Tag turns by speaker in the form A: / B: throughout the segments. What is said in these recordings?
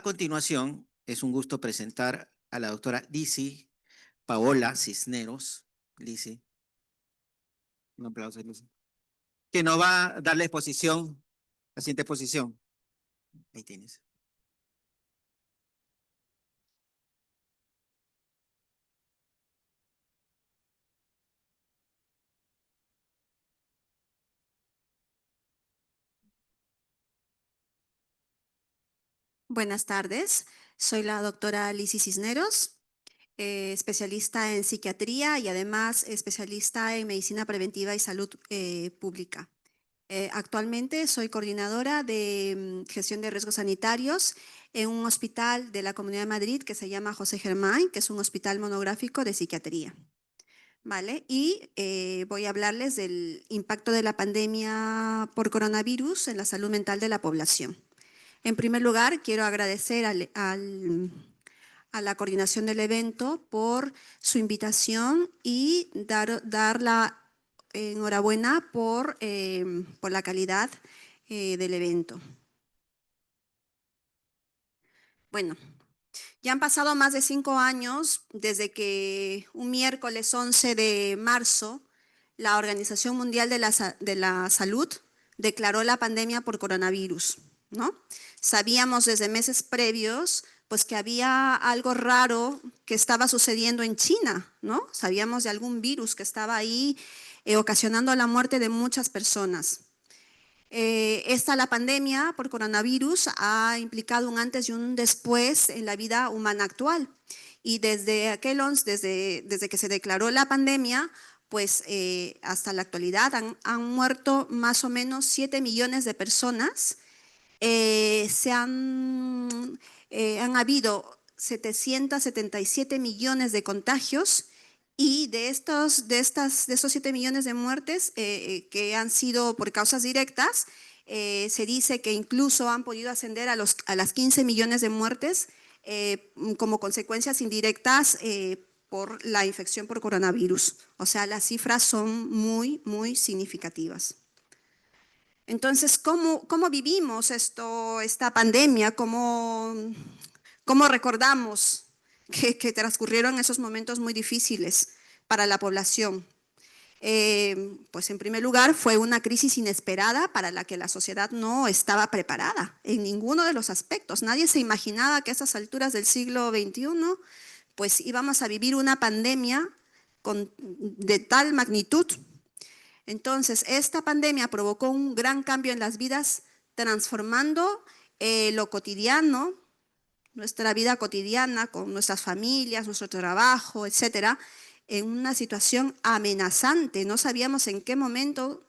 A: A continuación, es un gusto presentar a la doctora Lizzy Paola Cisneros. Lizzy, un aplauso, Lizzy. Que nos va a dar la exposición, la siguiente exposición. Ahí tienes.
B: Buenas tardes, soy la doctora Lizzy Cisneros, especialista en psiquiatría y además especialista en medicina preventiva y salud pública. Actualmente soy coordinadora de gestión de riesgos sanitarios en un hospital de la Comunidad de Madrid que se llama José Germán, que es un hospital monográfico de psiquiatría. ¿Vale? Y voy a hablarles del impacto de la pandemia por coronavirus en la salud mental de la población. En primer lugar, quiero agradecer a la coordinación del evento por su invitación y dar la enhorabuena por la calidad del evento. Bueno, ya han pasado más de 5 años desde que un miércoles 11 de marzo la Organización Mundial de la Salud declaró la pandemia por coronavirus, ¿no? Sabíamos desde meses previos pues que había algo raro que estaba sucediendo en China, ¿no? Sabíamos de algún virus que estaba ahí ocasionando la muerte de muchas personas. La pandemia por coronavirus ha implicado un antes y un después en la vida humana actual. Y desde que se declaró la pandemia, pues hasta la actualidad han muerto más o menos 7 millones de personas. Han habido 777 millones de contagios y de esos 7 millones de muertes que han sido por causas directas, se dice que incluso han podido ascender a las 15 millones de muertes como consecuencias indirectas por la infección por coronavirus. O sea, las cifras son muy, muy significativas. Entonces, ¿cómo vivimos esta pandemia? ¿Cómo recordamos que transcurrieron esos momentos muy difíciles para la población? Pues en primer lugar fue una crisis inesperada para la que la sociedad no estaba preparada en ninguno de los aspectos. Nadie se imaginaba que a estas alturas del siglo XXI pues íbamos a vivir una pandemia de tal magnitud. Entonces, esta pandemia provocó un gran cambio en las vidas, transformando lo cotidiano, nuestra vida cotidiana con nuestras familias, nuestro trabajo, etcétera, en una situación amenazante. No sabíamos en qué momento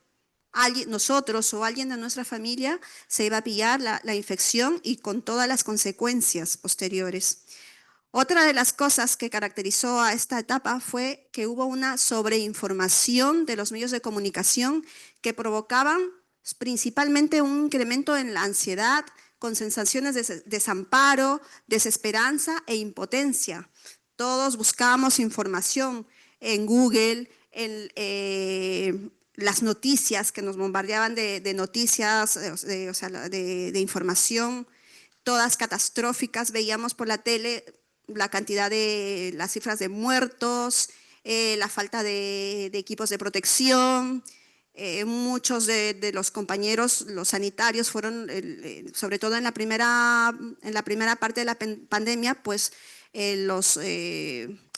B: nosotros o alguien de nuestra familia se iba a pillar la infección y con todas las consecuencias posteriores. Otra de las cosas que caracterizó a esta etapa fue que hubo una sobreinformación de los medios de comunicación que provocaban principalmente un incremento en la ansiedad, con sensaciones de desamparo, desesperanza e impotencia. Todos buscábamos información en Google, en las noticias que nos bombardeaban de noticias, de información, todas catastróficas. Veíamos por la tele las cifras de muertos, la falta de equipos de protección. Muchos de los compañeros, los sanitarios, fueron, sobre todo en la primera parte de la pandemia, pues los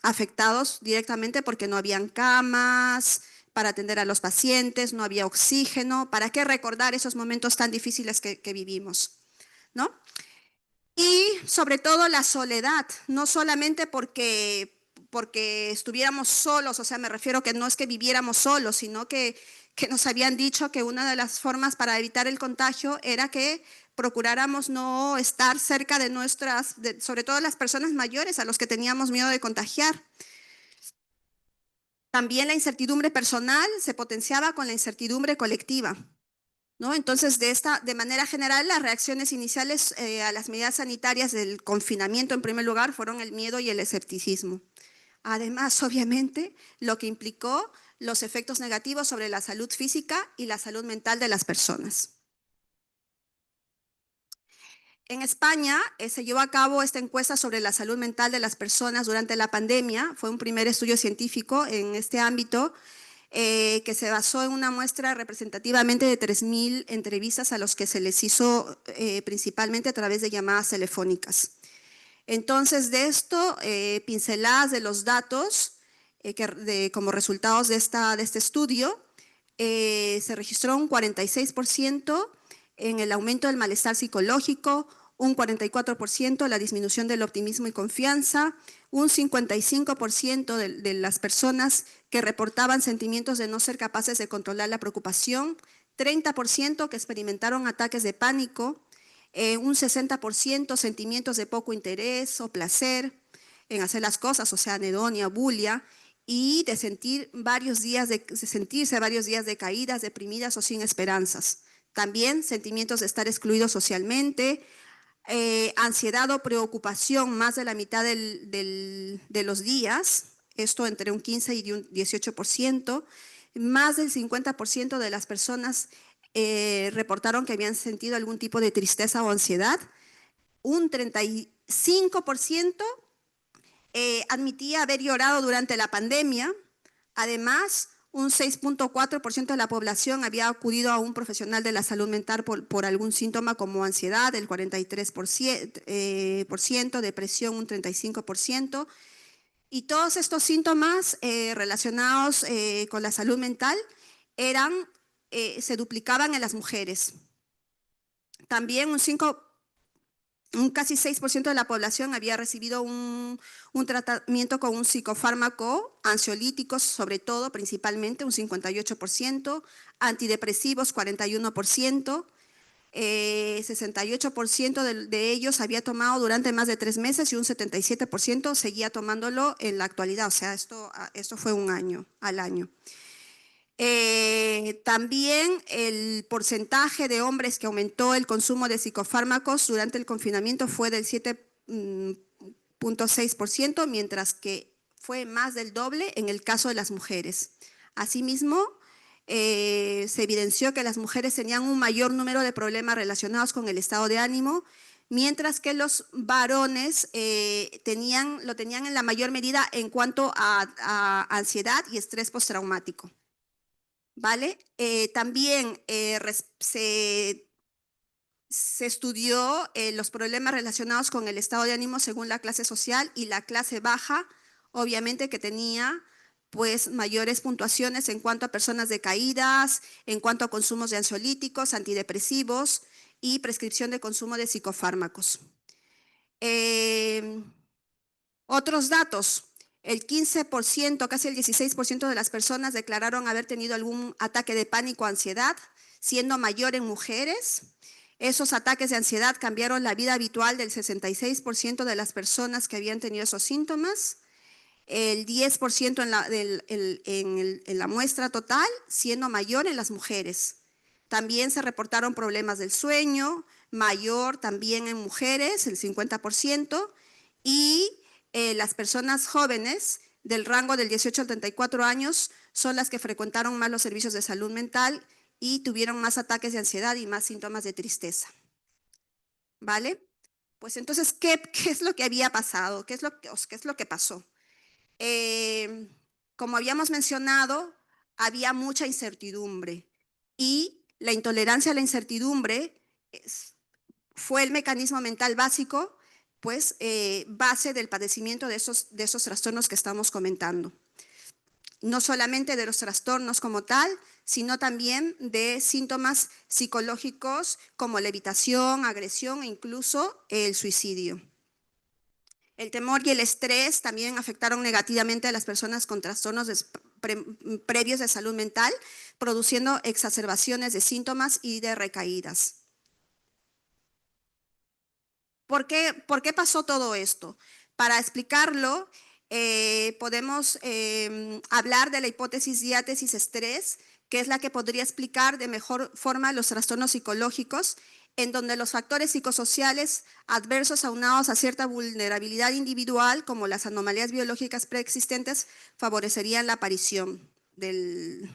B: afectados directamente porque no habían camas para atender a los pacientes, no había oxígeno. ¿Para qué recordar esos momentos tan difíciles que vivimos? ¿No? Y sobre todo la soledad, no solamente porque estuviéramos solos, o sea, me refiero que no es que viviéramos solos, sino que nos habían dicho que una de las formas para evitar el contagio era que procuráramos no estar cerca de sobre todo las personas mayores a los que teníamos miedo de contagiar. También la incertidumbre personal se potenciaba con la incertidumbre colectiva, ¿no? Entonces, de manera general, las reacciones iniciales a las medidas sanitarias del confinamiento, en primer lugar, fueron el miedo y el escepticismo. Además, obviamente, lo que implicó los efectos negativos sobre la salud física y la salud mental de las personas. En España se llevó a cabo esta encuesta sobre la salud mental de las personas durante la pandemia. Fue un primer estudio científico en este ámbito que se basó en una muestra representativamente de 3.000 entrevistas a los que se les hizo principalmente a través de llamadas telefónicas. Entonces, de esto, pinceladas de los datos como resultados de este estudio, se registró un 46% en el aumento del malestar psicológico, un 44% la disminución del optimismo y confianza, un 55% de las personas que reportaban sentimientos de no ser capaces de controlar la preocupación, 30% que experimentaron ataques de pánico, un 60% sentimientos de poco interés o placer en hacer las cosas, o sea, anedonia, bulia, y de sentirse varios días de caídas, deprimidas o sin esperanzas. También sentimientos de estar excluidos socialmente, ansiedad o preocupación más de la mitad de los días, esto entre un 15 y un 18%, más del 50% de las personas reportaron que habían sentido algún tipo de tristeza o ansiedad, un 35% admitía haber llorado durante la pandemia. Además, un 6.4% de la población había acudido a un profesional de la salud mental por algún síntoma como ansiedad, el 43%, depresión, un 35%. Y todos estos síntomas relacionados con la salud mental se duplicaban en las mujeres. También un casi 6% de la población había recibido un tratamiento con un psicofármaco, ansiolíticos sobre todo, principalmente, un 58%, antidepresivos, 41%, 68% de ellos había tomado durante más de 3 meses y un 77% seguía tomándolo en la actualidad, o sea, esto fue al año. También el porcentaje de hombres que aumentó el consumo de psicofármacos durante el confinamiento fue del 7.6%, mientras que fue más del doble en el caso de las mujeres. Asimismo, se evidenció que las mujeres tenían un mayor número de problemas relacionados con el estado de ánimo, mientras que los varones lo tenían en la mayor medida en cuanto a ansiedad y estrés postraumático. ¿Vale? También se estudió los problemas relacionados con el estado de ánimo según la clase social, y la clase baja, obviamente, que tenía pues mayores puntuaciones en cuanto a personas decaídas, en cuanto a consumos de ansiolíticos, antidepresivos y prescripción de consumo de psicofármacos. Otros datos. El 15%, casi el 16% de las personas declararon haber tenido algún ataque de pánico o ansiedad, siendo mayor en mujeres. Esos ataques de ansiedad cambiaron la vida habitual del 66% de las personas que habían tenido esos síntomas, el 10% en la muestra total, siendo mayor en las mujeres. También se reportaron problemas del sueño, mayor también en mujeres, el 50%, y las personas jóvenes del rango del 18 al 34 años son las que frecuentaron más los servicios de salud mental y tuvieron más ataques de ansiedad y más síntomas de tristeza. ¿Vale? Pues entonces, ¿qué es lo que había pasado? ¿Qué es lo que pasó? Como habíamos mencionado, había mucha incertidumbre, y la intolerancia a la incertidumbre fue el mecanismo mental básico, pues base del padecimiento de esos trastornos que estamos comentando. No solamente de los trastornos como tal, sino también de síntomas psicológicos como la evitación, agresión e incluso el suicidio. El temor y el estrés también afectaron negativamente a las personas con trastornos previos de salud mental, produciendo exacerbaciones de síntomas y de recaídas. ¿Por qué pasó todo esto? Para explicarlo, podemos hablar de la hipótesis diátesis-estrés, que es la que podría explicar de mejor forma los trastornos psicológicos, en donde los factores psicosociales adversos aunados a cierta vulnerabilidad individual, como las anomalías biológicas preexistentes, favorecerían la aparición del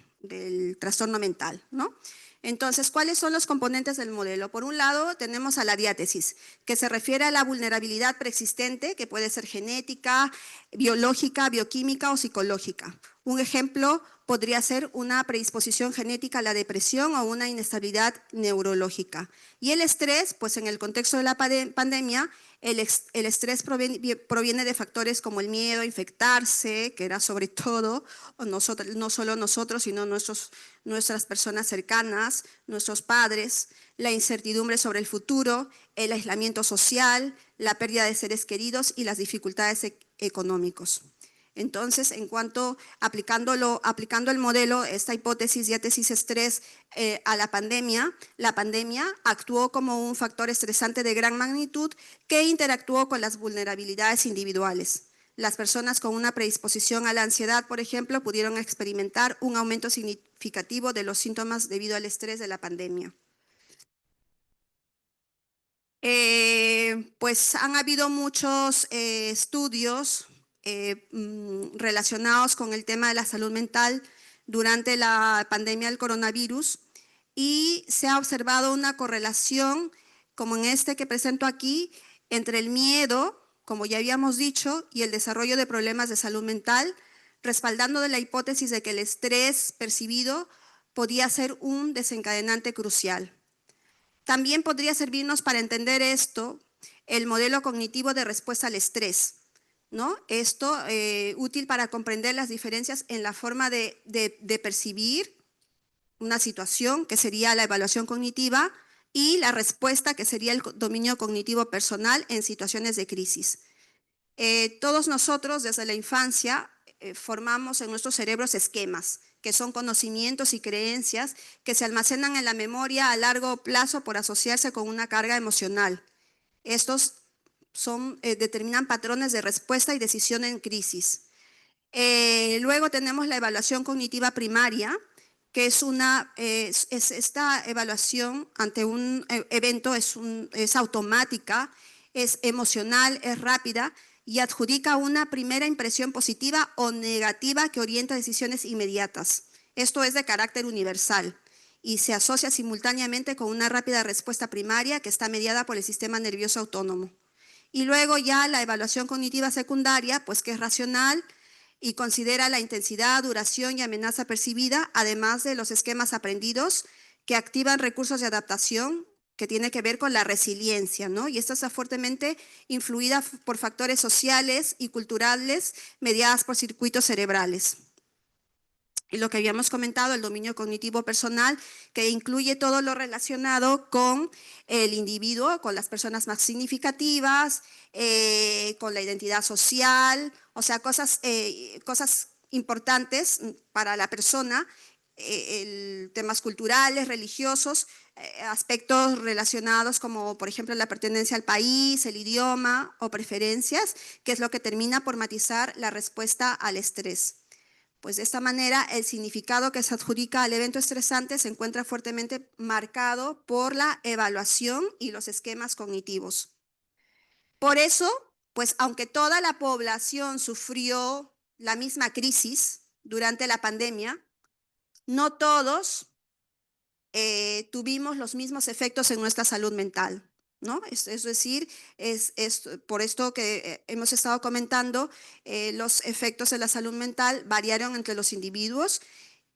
B: trastorno mental, ¿no? Entonces, ¿cuáles son los componentes del modelo? Por un lado, tenemos a la diátesis, que se refiere a la vulnerabilidad preexistente, que puede ser genética, biológica, bioquímica o psicológica. Un ejemplo podría ser una predisposición genética a la depresión o una inestabilidad neurológica. Y el estrés, pues en el contexto de la pandemia, el estrés proviene de factores como el miedo a infectarse, que era sobre todo, no solo nosotros, sino nuestras personas cercanas, nuestros padres, la incertidumbre sobre el futuro, el aislamiento social, la pérdida de seres queridos y las dificultades económicas. Entonces, aplicando el modelo, esta hipótesis diátesis estrés a la pandemia actuó como un factor estresante de gran magnitud que interactuó con las vulnerabilidades individuales. Las personas con una predisposición a la ansiedad, por ejemplo, pudieron experimentar un aumento significativo de los síntomas debido al estrés de la pandemia. Pues han habido muchos estudios relacionados con el tema de la salud mental durante la pandemia del coronavirus y se ha observado una correlación, como en este que presento aquí, entre el miedo, como ya habíamos dicho, y el desarrollo de problemas de salud mental, respaldando de la hipótesis de que el estrés percibido podía ser un desencadenante crucial. También podría servirnos para entender esto el modelo cognitivo de respuesta al estrés, ¿no? Esto útil para comprender las diferencias en la forma de percibir una situación, que sería la evaluación cognitiva, y la respuesta, que sería el dominio cognitivo personal en situaciones de crisis. Todos nosotros desde la infancia formamos en nuestros cerebros esquemas, que son conocimientos y creencias que se almacenan en la memoria a largo plazo por asociarse con una carga emocional. Estos determinan patrones de respuesta y decisión en crisis. Luego tenemos la evaluación cognitiva primaria, que es esta evaluación ante un evento es automática, es emocional, es rápida y adjudica una primera impresión positiva o negativa que orienta decisiones inmediatas. Esto es de carácter universal y se asocia simultáneamente con una rápida respuesta primaria que está mediada por el sistema nervioso autónomo. Y luego ya la evaluación cognitiva secundaria, pues que es racional y considera la intensidad, duración y amenaza percibida, además de los esquemas aprendidos que activan recursos de adaptación que tiene que ver con la resiliencia, ¿no? Y esta está fuertemente influida por factores sociales y culturales mediadas por circuitos cerebrales. Y lo que habíamos comentado, el dominio cognitivo personal, que incluye todo lo relacionado con el individuo, con las personas más significativas, con la identidad social, o sea, cosas importantes para la persona, temas culturales, religiosos, aspectos relacionados como, por ejemplo, la pertenencia al país, el idioma o preferencias, que es lo que termina por matizar la respuesta al estrés. Pues de esta manera el significado que se adjudica al evento estresante se encuentra fuertemente marcado por la evaluación y los esquemas cognitivos. Por eso, pues aunque toda la población sufrió la misma crisis durante la pandemia, no todos tuvimos los mismos efectos en nuestra salud mental, ¿no? Es decir, es por esto que hemos estado comentando, los efectos de la salud mental variaron entre los individuos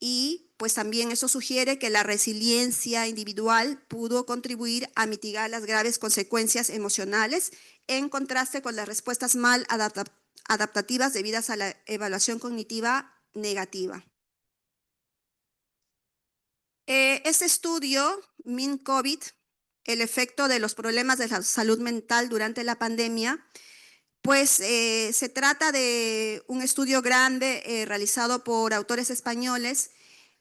B: y pues también eso sugiere que la resiliencia individual pudo contribuir a mitigar las graves consecuencias emocionales en contraste con las respuestas mal adaptativas debidas a la evaluación cognitiva negativa. Este estudio, MIN-COVID, el efecto de los problemas de la salud mental durante la pandemia, pues se trata de un estudio grande realizado por autores españoles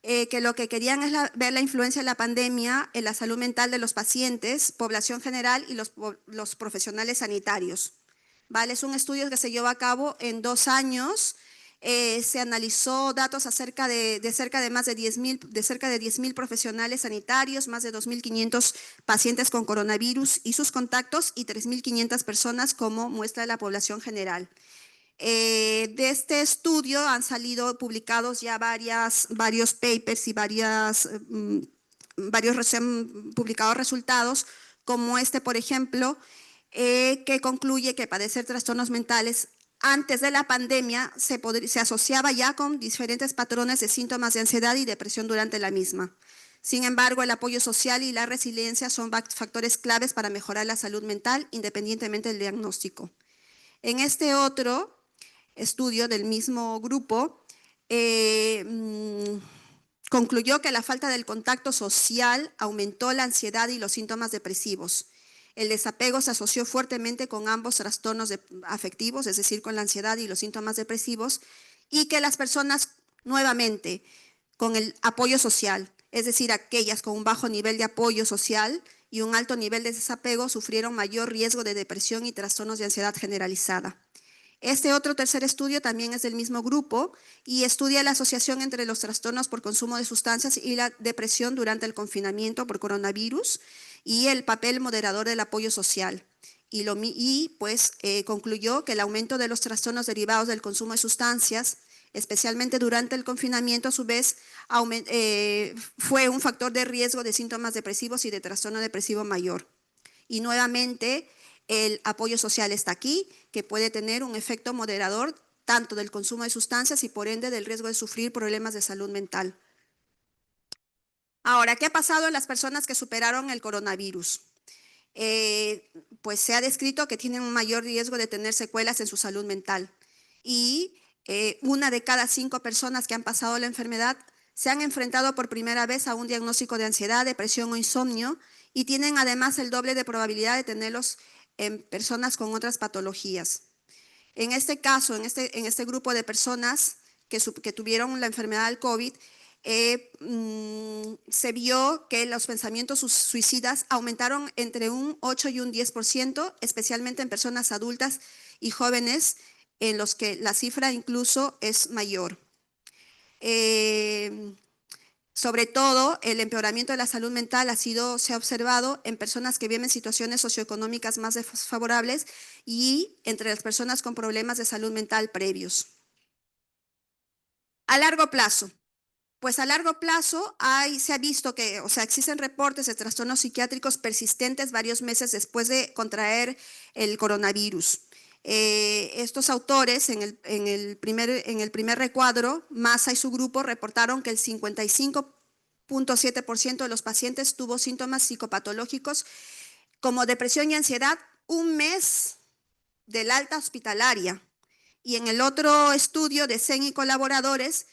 B: que lo que querían es ver la influencia de la pandemia en la salud mental de los pacientes, población general y los profesionales sanitarios. ¿Vale? Es un estudio que se llevó a cabo en 2 años. Se analizó datos acerca de cerca de 10.000 profesionales sanitarios, más de 2.500 pacientes con coronavirus y sus contactos y 3.500 personas como muestra de la población general. De este estudio han salido publicados ya varios papers y se han publicado resultados, como por ejemplo, que concluye que padecer trastornos mentales antes de la pandemia se asociaba ya con diferentes patrones de síntomas de ansiedad y depresión durante la misma. Sin embargo, el apoyo social y la resiliencia son factores claves para mejorar la salud mental independientemente del diagnóstico. En este otro estudio del mismo grupo, concluyó que la falta del contacto social aumentó la ansiedad y los síntomas depresivos. El desapego se asoció fuertemente con ambos trastornos afectivos, es decir, con la ansiedad y los síntomas depresivos, y que las personas, nuevamente, con el apoyo social, es decir, aquellas con un bajo nivel de apoyo social y un alto nivel de desapego, sufrieron mayor riesgo de depresión y trastornos de ansiedad generalizada. Este otro tercer estudio también es del mismo grupo y estudia la asociación entre los trastornos por consumo de sustancias y la depresión durante el confinamiento por coronavirus y el papel moderador del apoyo social. Concluyó que el aumento de los trastornos derivados del consumo de sustancias, especialmente durante el confinamiento, a su vez, fue un factor de riesgo de síntomas depresivos y de trastorno depresivo mayor. Y nuevamente, el apoyo social está aquí, que puede tener un efecto moderador tanto del consumo de sustancias y por ende del riesgo de sufrir problemas de salud mental. Ahora, ¿qué ha pasado en las personas que superaron el coronavirus? Pues se ha descrito que tienen un mayor riesgo de tener secuelas en su salud mental. Y 1 de cada 5 personas que han pasado la enfermedad se han enfrentado por primera vez a un diagnóstico de ansiedad, depresión o insomnio y tienen además el doble de probabilidad de tenerlos en personas con otras patologías. En este caso, en este grupo de personas que tuvieron la enfermedad del COVID, se vio que los pensamientos suicidas aumentaron entre un 8 y un 10%, especialmente en personas adultas y jóvenes, en los que la cifra incluso es mayor. Sobre todo, el empeoramiento de la salud mental se ha observado en personas que viven situaciones socioeconómicas más desfavorables y entre las personas con problemas de salud mental previos. A largo plazo. Pues a largo plazo se ha visto que, existen reportes de trastornos psiquiátricos persistentes varios meses después de contraer el coronavirus. Estos autores en el primer recuadro, Massa y su grupo reportaron que el 55.7% de los pacientes tuvo síntomas psicopatológicos como depresión y ansiedad un mes del alta hospitalaria. Y en el otro estudio de CEN y colaboradores,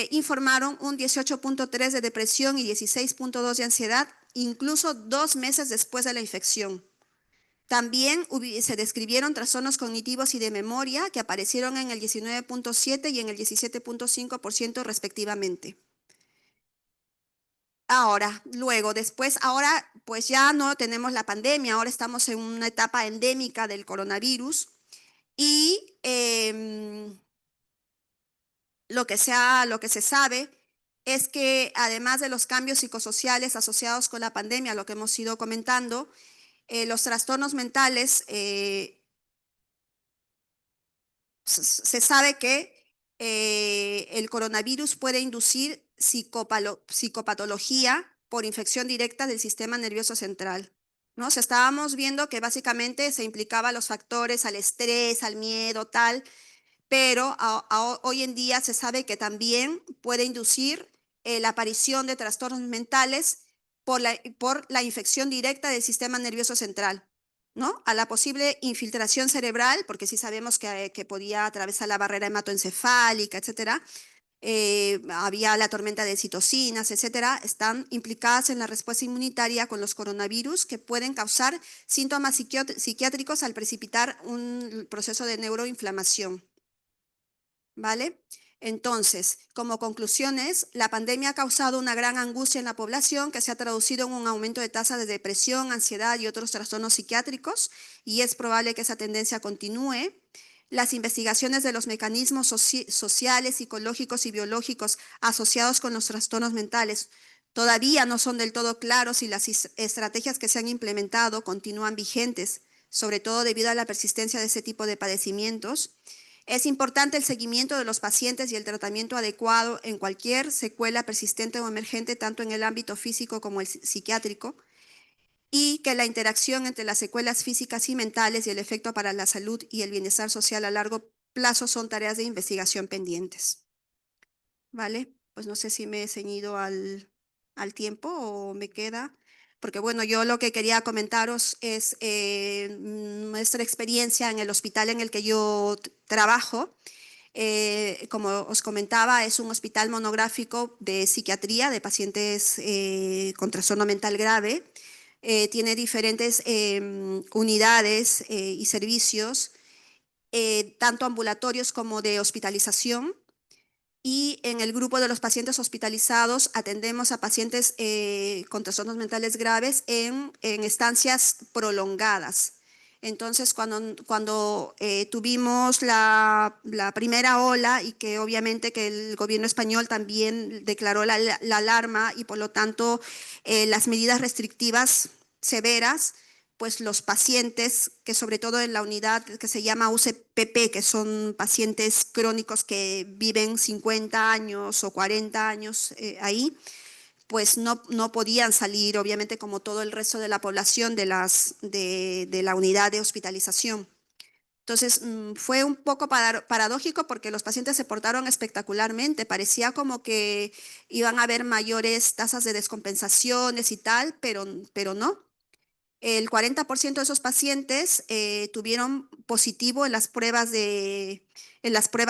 B: informaron un 18.3 de depresión y 16.2 de ansiedad, incluso 2 meses después de la infección. También se describieron trastornos cognitivos y de memoria que aparecieron en el 19.7 y en el 17.5% respectivamente. Ahora, pues ya no tenemos la pandemia, ahora estamos en una etapa endémica del coronavirus y lo que se sabe es que además de los cambios psicosociales asociados con la pandemia, lo que hemos ido comentando, los trastornos mentales, se sabe que el coronavirus puede inducir psicopatología por infección directa del sistema nervioso central, ¿no? Estábamos viendo que básicamente se implicaba los factores al estrés, al miedo, tal, pero hoy en día se sabe que también puede inducir la aparición de trastornos mentales por la infección directa del sistema nervioso central, ¿no? A la posible infiltración cerebral, porque sí sabemos que podía atravesar la barrera hematoencefálica, etcétera. Había la tormenta de citocinas, etcétera, están implicadas en la respuesta inmunitaria con los coronavirus que pueden causar síntomas psiquiátricos al precipitar un proceso de neuroinflamación. ¿Vale? Entonces, como conclusiones, la pandemia ha causado una gran angustia en la población que se ha traducido en un aumento de tasas de depresión, ansiedad y otros trastornos psiquiátricos y es probable que esa tendencia continúe. Las investigaciones de los mecanismos sociales, psicológicos y biológicos asociados con los trastornos mentales todavía no son del todo claros y las estrategias que se han implementado continúan vigentes, sobre todo debido a la persistencia de ese tipo de padecimientos. Es importante el seguimiento de los pacientes y el tratamiento adecuado en cualquier secuela persistente o emergente, tanto en el ámbito físico como el psiquiátrico, y que la interacción entre las secuelas físicas y mentales y el efecto para la salud y el bienestar social a largo plazo son tareas de investigación pendientes. ¿Vale? Pues no sé si me he ceñido al tiempo o me queda. Porque bueno, yo lo que quería comentaros es nuestra experiencia en el hospital en el que yo trabajo. Como os comentaba, es un hospital monográfico de psiquiatría de pacientes con trastorno mental grave. Tiene diferentes unidades y servicios, tanto ambulatorios como de hospitalización. Y en el grupo de los pacientes hospitalizados atendemos a pacientes con trastornos mentales graves en estancias prolongadas. Entonces, cuando tuvimos la primera ola y que obviamente que el gobierno español también declaró la alarma y por lo tanto las medidas restrictivas severas, pues los pacientes, que sobre todo en la unidad que se llama UCPP, que son pacientes crónicos que viven 50 años o 40 años ahí, pues no podían salir, obviamente, como todo el resto de la población de la unidad de hospitalización. Entonces, fue un poco paradójico porque los pacientes se portaron espectacularmente. Parecía como que iban a haber mayores tasas de descompensaciones y tal, pero no. El 40% de esos pacientes tuvieron positivo en las pruebas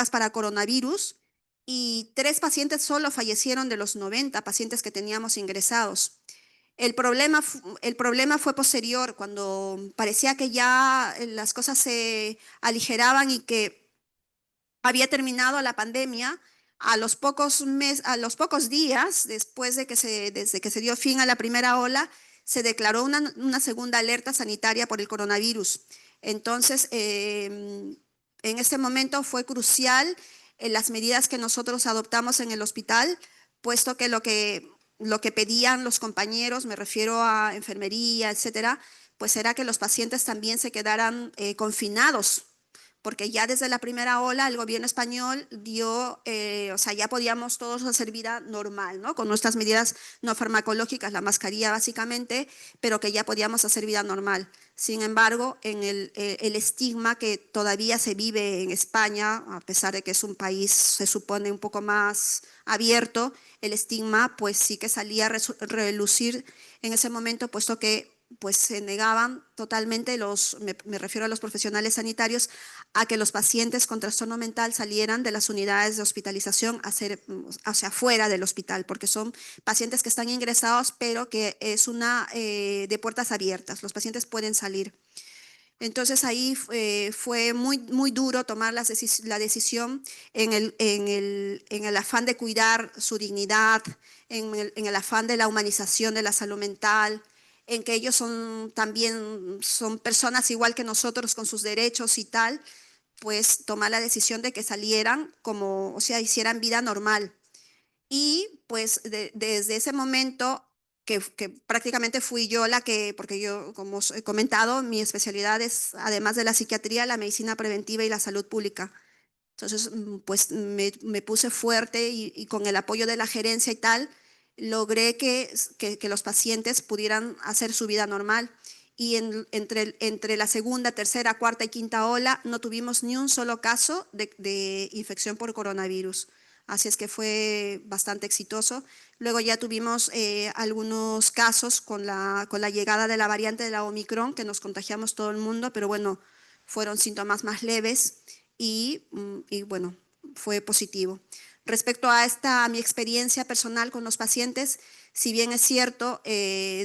B: para coronavirus y 3 pacientes solo fallecieron de los 90 pacientes que teníamos ingresados. El problema fue posterior, cuando parecía que ya las cosas se aligeraban y que había terminado la pandemia. A los pocos días, desde que se dio fin a la primera ola, se declaró una segunda alerta sanitaria por el coronavirus. Entonces, en este momento fue crucial las medidas que nosotros adoptamos en el hospital, puesto que lo que pedían los compañeros, me refiero a enfermería, etcétera, pues era que los pacientes también se quedaran confinados, porque ya desde la primera ola el gobierno español dio, o sea, ya podíamos todos hacer vida normal, ¿no? Con nuestras medidas no farmacológicas, la mascarilla básicamente, pero que ya podíamos hacer vida normal. Sin embargo, en el estigma que todavía se vive en España, a pesar de que es un país, se supone, un poco más abierto, el estigma pues sí que salía a relucir en ese momento, puesto que pues se negaban totalmente me refiero a los profesionales sanitarios, a que los pacientes con trastorno mental salieran de las unidades de hospitalización hacia afuera del hospital, porque son pacientes que están ingresados, pero que es de puertas abiertas, los pacientes pueden salir. Entonces ahí fue muy duro tomar la decisión en el afán de cuidar su dignidad, en el afán de la humanización de la salud mental, en que ellos también son personas igual que nosotros con sus derechos y tal, pues tomar la decisión de que salieran o sea, hicieran vida normal. Y pues desde ese momento, que prácticamente fui yo porque yo, como os he comentado, mi especialidad es, además de la psiquiatría, la medicina preventiva y la salud pública. Entonces, pues me puse fuerte y con el apoyo de la gerencia y tal, logré que los pacientes pudieran hacer su vida normal. Y entre la segunda, tercera, cuarta y quinta ola no tuvimos ni un solo caso de infección por coronavirus. Así es que fue bastante exitoso. Luego ya tuvimos algunos casos con la llegada de la variante de la Omicron, que nos contagiamos todo el mundo, pero bueno, fueron síntomas más leves y bueno, fue positivo. Respecto a mi experiencia personal con los pacientes, si bien es cierto,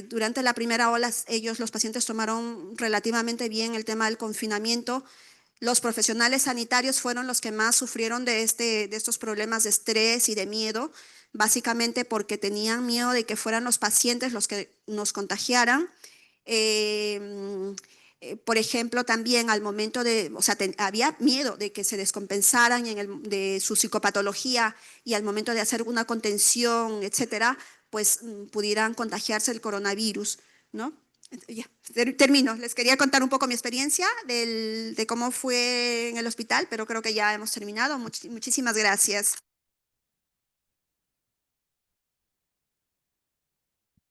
B: durante la primera ola los pacientes tomaron relativamente bien el tema del confinamiento. Los profesionales sanitarios fueron los que más sufrieron de estos problemas de estrés y de miedo, básicamente porque tenían miedo de que fueran los pacientes los que nos contagiaran. Por ejemplo, también al momento o sea, había miedo de que se descompensaran de su psicopatología y al momento de hacer una contención, etcétera, pues pudieran contagiarse el coronavirus, ¿no? Ya, termino. Les quería contar un poco mi experiencia de cómo fue en el hospital, pero creo que ya hemos terminado. Muchísimas gracias.